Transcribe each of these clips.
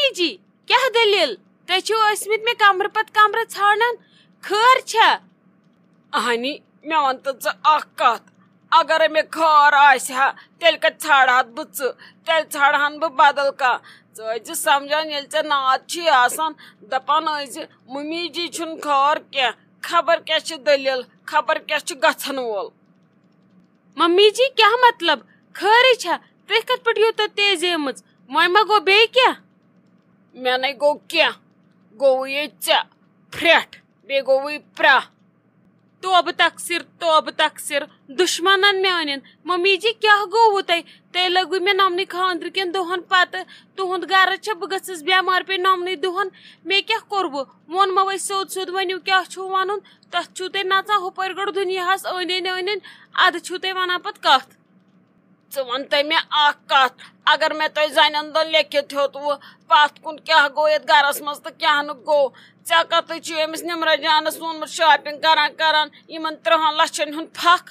Mummy جی کیا دلیل تُہۍ چھِو ٲسمٕتۍ مےٚ کمرٕ پتہٕ کمرٕ ژھانڈان خٲر چھا اہنی مےٚ وَن تہٕ ژٕ اکھ کتھ اگرے مےٚ خٲر آسہِ ہا تیٚلہِ کتہِ ژھانڈہاتھ بہٕ ژٕ تیٚلہِ ژھانڈہن بہٕ بدل کانٛہہ ژٕ ٲسۍ زِ سمجھان ییٚلہِ ژےٚ ناد چھی آسان دپان ٲسۍ زِ ممی جی چھُنہٕ خٲر کینٛہہ خبر کیٛاہ چھِ دٔلیٖل خبر کیٛاہ چھُ گژھن وول ممی جی کیا مطلب خٲرٕے چھا تُہۍ کتھ پٲٹھۍ یوٗتاہ تیز آمٕژ وۄنۍ ما گوٚو بیٚیہِ کینٛہہ مےٚ نے گوٚو کینٛہہ گوٚوُے ژےٚ پھرٛٹھ بیٚیہِ گوٚوُے پرٛا توبہٕ تقسیر دُشمنن میانٮ۪ن ممی جی کیا گوٚوٕ تۄہہِ لوٚگوٕ مےٚ نۄمنٕے خاندرٕ کٮ۪ن دۄہن پتہٕ تُہُنٛد غرض چھا بہٕ گٔژھٕس بٮ۪مار پیٚیہِ نۄمنٕے دۄہن مےٚ کیٛاہ کوٚروٕ ووٚنمو وۄنۍ سیوٚد ؤنِو کیٛاہ چھُو وَنُن تتھ چھُو تُہۍ نژان ہُپٲرۍ گۄڈٕ دُنیاہس أنٛدۍ أنٛدۍ ادٕ چھُو تُہۍ ونان پتہٕ کتھ ژٕ وَن تہٕ مےٚ اکھ کتھ اگر مےٚ تۄہہِ زنٮ۪ن دۄن لیکھِتھ ہیوٚتوٕ پتھ کُن کیٛاہ گوٚو یتھ گرس منٛز تہٕ کیٛاہ نہٕ گوٚو ژےٚ کتھٕ چھُ أمِس نِمرا جانس ووٚنمُت شاپنگ کران یِمن 30 لچھن ہُنٛد پھکھ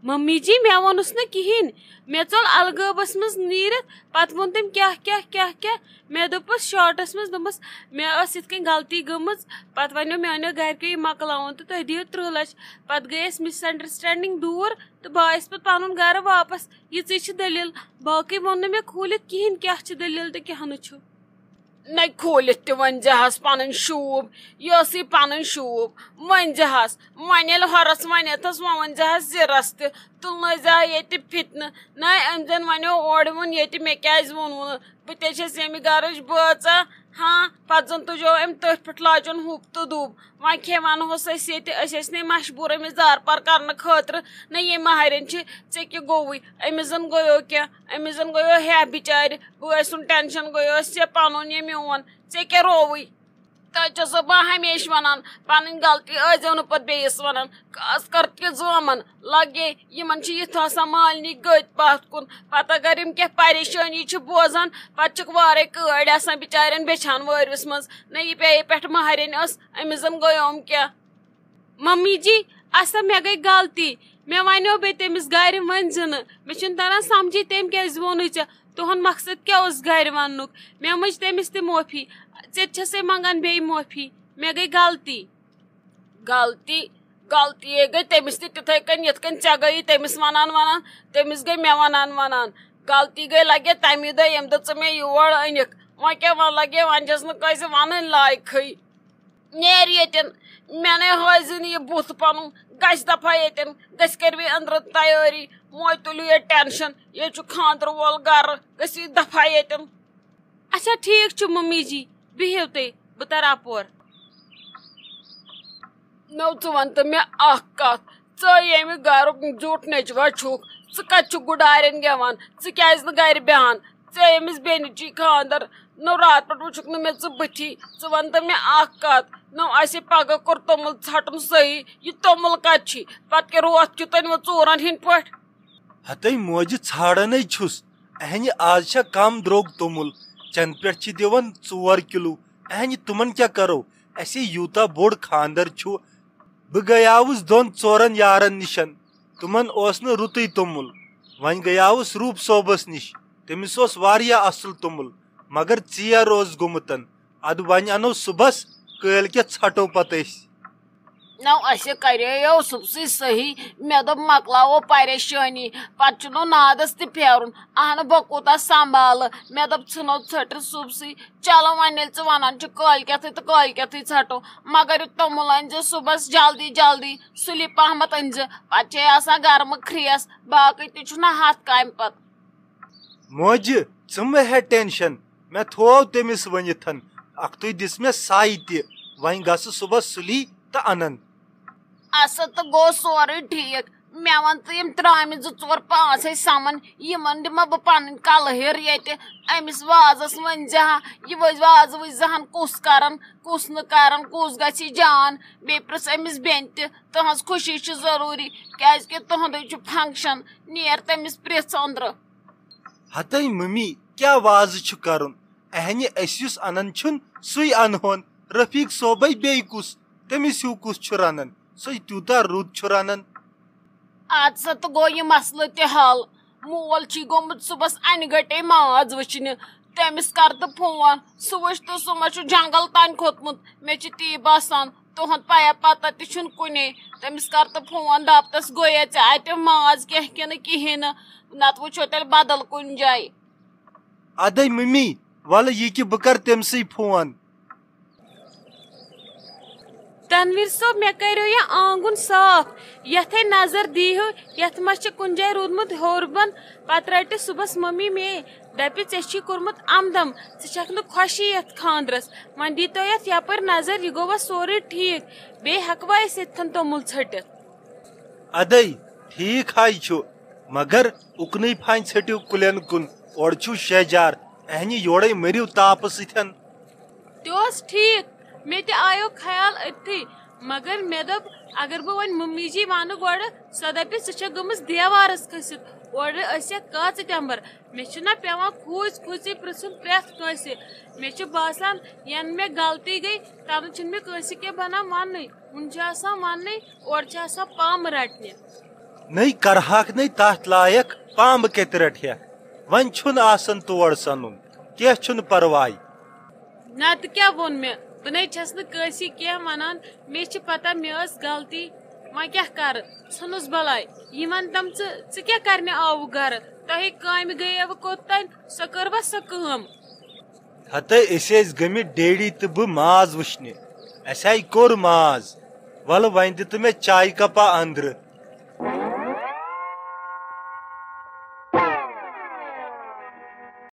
ممی جی مےٚ ووٚنُس نہٕ کِہیٖنۍ مےٚ ژوٚل الگٲبس منٛز نیٖرِتھ پتہٕ ووٚن تٔمۍ کیٛاہ مےٚ دوٚپُس شاٹس منٛز دوٚپمس مےٚ ٲس یِتھ کٔنۍ غلطی گٔمٕژ پتہٕ ونیو میانیو گرِکیو یہِ مۄکلاوُن تہٕ تُہۍ دِیِو 30 لچھ پتہٕ گٔے أسۍ مِس انڈرسٹینڈنگ دوٗر تہٕ بہٕ آیس پتہٕ پنُن گرٕ واپس یِژٕے چھِ دٔلیٖل باقٕے ووٚن نہٕ مےٚ کھوٗلِتھ کِہیٖنۍ کیٛاہ چھِ دٔلیٖل تہٕ کیٛاہ نہٕ چھُ نہ کھوٗلِتھ تہِ ؤنۍزِہس پنٕنۍ شوٗب یہِ ٲسٕے پنٕنۍ شوٗب ؤنۍزِہس وۄنۍ ییٚلہِ ہۄرس ونیتھس وۄنۍ ؤنۍزِہس زِرس تہِ تُلنٲیزِہا ییٚتہِ فتنہٕ نہ أمۍ زن ونیو اورٕ ووٚن ییٚتہِ مےٚ کیٛازِ ووٚنوُ نہٕ بہٕ تے چھس ییٚمہِ گرٕچ بٲژا ہاں پتہٕ زن تُجو أمۍ تٔتھۍ پٮ۪ٹھ لاجُن ہُپ تہٕ دوٚپ وۄنۍ کھے ونہوس أسۍ ییٚتہِ أسۍ ٲسۍ نَے مجبوٗر أمِس زارپار کرنہٕ خٲطرٕ نہ ییٚمہِ مہرٮ۪ن چھِ ژےٚ کیٛاہ گوٚوُے أمِس زن گوٚیو کینٛہہ أمِس زن گوٚیو ہیا بِچارِ بٲے سُنٛد ٹٮ۪نشن گوٚیوس ژےٚ پنُن یا میون ژےٚ کیٛاہ رووُے تۄہہِ چھسو بہٕ ہمیشہٕ ونان پنٕنۍ غلطی ٲسۍزیو نہٕ پتہٕ بیٚیِس ونان خاص کر کہِ زامن لگے یِمن چھِ یِتھ آسان مالنی گٔدۍ پتھ کُن پتہٕ اگر یِم کینٛہہ پریشٲنی چھِ بوزان پتہٕ چھِکھ وارے کٲڑۍ آسان بِچارٮ۪ن بیچھان وٲرۍوِس منٛز نہ یہِ پیٚیہِ پٮ۪ٹھٕ مہرٮ۪نۍ ٲس أمِس زن گوٚیوم کینٛہہ ممی جی اصل مےٚ گٔے غلطی مےٚ ونیو بیٚیہِ تٔمِس گرِ ؤنۍزِ نہٕ مےٚ چھُنہٕ تران سمجھی تٔمۍ کیٛازِ ووٚنُے ژےٚ تُہُنٛد مقصد کیٛاہ اوس گرِ وننُک مےٚ مٔنج تٔمِس تہِ معٲفی ژےٚ تہِ چھسے منگان بیٚیہِ معٲفی مےٚ گٔے غلطی گٔے تٔمِس تہِ تِتھٕے کٔنۍ یِتھ کٔنۍ ژےٚ گٔیی تٔمِس ونان تٔمِس گٔے مےٚ ونان غلطی گٔے لگے تمی دۄہ ییٚمہِ دۄہ ژٕ مےٚ یور أنِکھ وۄنۍ کیٛاہ لگے وۄنۍ چھس نہٕ کٲنٛسہِ ونٕنۍ لایقٕے نیرِ ییٚتٮ۪ن مےٚ نے ہٲیزِ نہٕ یہِ بُتھ پنُن گژھِ دفعہ ییٚتٮ۪ن گژھِ کٔرِو أنٛدرٕ تیٲری موے تُلِو ییٚتہِ ٹٮ۪نشن ییٚتہِ چھُ خانٛدرٕ وول گرٕ گٔژھِو دفعہ ییٚتٮ۪ن اچھا ٹھیٖک چھُ ممی جی بِہِو تُہۍ بہٕ ترٕ اپور نو ژٕ وَن تہٕ مےٚ اکھ کتھ ژٕ ییٚمہِ گرُک زیُٹھ نیچوا چھُکھ ژٕ کتہِ چھُکھ گُڈارٮ۪ن گٮ۪وان ژٕ کیٛازِ نہٕ گرِ بیٚہان ژےٚ ییٚمِس بیٚنہِ چی خانٛدر نو راتہٕ پٮ۪ٹھ وٕچھُکھ نہٕ مےٚ ژٕ بٕتھی ژٕ وَن تہٕ مےٚ اکھ کتھ نو اَسہِ پگہہ کوٚر توٚمُل ژھٹُن صحیح یہِ توٚمُل کتہِ چھِ پتہٕ کیٛاہ روتھ کیُتھ أنۍ وۄنۍ ژوٗرن ہٕنٛدۍ پٲٹھۍ ہتے موجہِ ژھانڈنے چھُس اہنہِ آز چھا کم درٛوگ توٚمُل چنہٕ پٮ۪ٹھ چھِ دِوان 4 کِلوٗ اہنہِ تِمن کیٛاہ کرو اَسے یوٗتاہ بوٚڑ خانٛدر چھُ بہٕ گٔیاوُس 2-4 یارن نِشن تِمن اوس نہٕ رُتُے توٚمُل وۄنۍ گٔیاوُس روٗپ صٲبس نِش تٔمِس اوس واریاہ اصل توٚمُل مگر ژیر اوس گوٚمُت ادٕ وۄنۍ انو صُبحس کٲلۍ کٮ۪تھ ژھٹو پتہٕ أسۍ نو اَسہِ کرییو صُبسٕے صحیح مےٚ دوٚپ مۄکلاوو پریشٲنی پتہٕ چھُنو نادس تہِ پھیرُن اہنہٕ بہٕ کوٗتاہ سمبالہٕ مےٚ دوٚپ ژھٕنو ژھٔٹِتھ صُبسٕے چلو وۄنۍ ییٚلہِ ژٕ ونان چھُکھ کٲلۍ کٮ۪تھٕے تہٕ کٲلۍ کٮ۪تھٕے ژھٹو مگر یہِ توٚمُل أنۍزِ صُبحس جلدی سُلہِ پہمتھ أنۍزِ پتہٕ چھے آسان گرمہٕ کھرٛیس باقٕے تہِ چھُنہ ہتھ کامہِ پتہٕ موجہِ ژٕ مہ ہے ٹینشن مےٚ تھوو تٔمِس ؤنِتھ اکھتُے دِژ مےٚ سَے تہِ وۄنۍ گژھٕ صُبحس سُلی تہٕ انن اصل تہٕ گوٚو سورُے ٹھیٖک مےٚ وَن ژٕ یِم ترامہِ 2-4-5 سمن یِمن دِمہ بہٕ پنٕنۍ کلہٕ ہِر ییٚتہِ أمِس وازس ؤنۍزِہا یہِ وازٕ وٕچھزہن کُس کران کُس نہٕ کران کُس گژھِ جان بیٚیہِ پرٛژھ أمِس بیٚنہِ تہِ تٕہنٛز خوشی چھِ ضروٗری کیٛازِ کہِ تُہنٛدُے چھُ فنکشن نیر تٔمِس پرٛژھ أنٛدرٕ ہتے ممی کیٛاہ وازٕ چھُ کرُن اہنہِ أسۍ یُس انان چھُن سُے انہون رفیٖق صٲبے بیٚیہِ کُس تٔمِس ہیوٗ کُس چھُ رنان سُے تیوٗتاہ رُت چھُ رنان ادٕ سا تہٕ گوٚو یہِ مسلہٕ تہِ حل مول چھُے گوٚمُت صُبحس انہِ گٔٹے ماز وٕچھنہِ تٔمِس کر تہٕ فون سُہ وٕچھ تہٕ سُہ ما چھُ جنگل تانۍ کھوٚتمُت مےٚ چھِ تی باسان تُہُنٛد پیا پتہ تہِ چھُنہٕ کُنے تٔمِس کر تہٕ فون دپتس گویا ژےٚ اتہِ ماز کینٛہہ کِنہٕ کِہیٖنۍ نہٕ نتہٕ وٕچھو تیٚلہِ بدل کُنہِ جایہِ ادے ممی ول یہ کہ بہ کر تمسے فون. تنویر صٲب مےٚ کریو یہ آنگُن صاف یتھے نظر دیہو یتھ ما چھ کُنہِ جایہِ روٗدمُت ہیوٚر بۄن پتہٕ رٹہِ صبحس ممی مے دپہِ ژےٚ چھی کوٚرمُت امدم ژٕ چھکھ نہٕ خۄشی یتھ خاندرس وۄنۍ دیٖتو یتھ یپٲرۍ نظر یہ گوٚوا سورُے ٹھیٖک بیٚیہِ ہٮ۪کوا أسۍ ییٚتھن توٚمُل ژھٔٹِتھ. ادے ٹھیک ہائی چھُ مگر اُکنٕے فانہِ ژھٹِو کُلٮ۪ن کُن اور چھُ شیجار اہنہِ یورے مٔرِو تاپہٕ سۭتۍ. تہِ اوس ٹھیٖک مےٚ تہِ آیو خیال أتھی مگر مےٚ دوٚپ اگر بہٕ وۄنۍ ممی جی ونہٕ گۄڈٕ سۄ دپہِ ژٕ چھکھ گٔمٕژ دیوارس کھٔسِتھ اورٕ ٲسِکھ کاژٕ ٹٮ۪مبر مےٚ چھُنہ پیوان کھوٗژۍ کھوٗژی پرژھُن پرٛٮ۪تھ کٲنٛسہِ مےٚ چھُ باسان ینہٕ مےٚ غلطی گٔے تنہٕ چھُنہٕ مےٚ کٲنٛسہِ کینٛہہ بنان وننُے وُنہِ چھُ آسان وننُے اورٕ چھِ آسان پامہٕ رٹنہِ. نٔے کرہاکھ نٔے تتھ لایق پامبہٕ کتہِ رٹہکھ وۄنۍ چھُنہٕ آسان تور سنُن کینٛہہ چھُنہٕ پرواے. نتہٕ کیٛاہ ووٚن مےٚ بہٕ نَے چھس نہٕ کٲنٛسی کینٛہہ ونان مےٚ چھِ پتہ مےٚ ٲس غلطی وۄنۍ کیٛاہ کرٕ ژھٕنُس بلاے یہِ ون تم ژٕ کیٛاہ کرنہِ آوُکھ گرٕ تۄہے کامہِ گٔیوٕ کوٚتام سۄ کٔروا سۄ کٲم. ہتے أسۍ ٲسۍ گٔمٕتۍ ڈیڈی تہٕ بہٕ ماز وٕچھنہِ اسہِ ہاے کوٚر ماز ولہٕ وۄنۍ دِتہٕ مےٚ چایہِ کپا أنٛدرٕ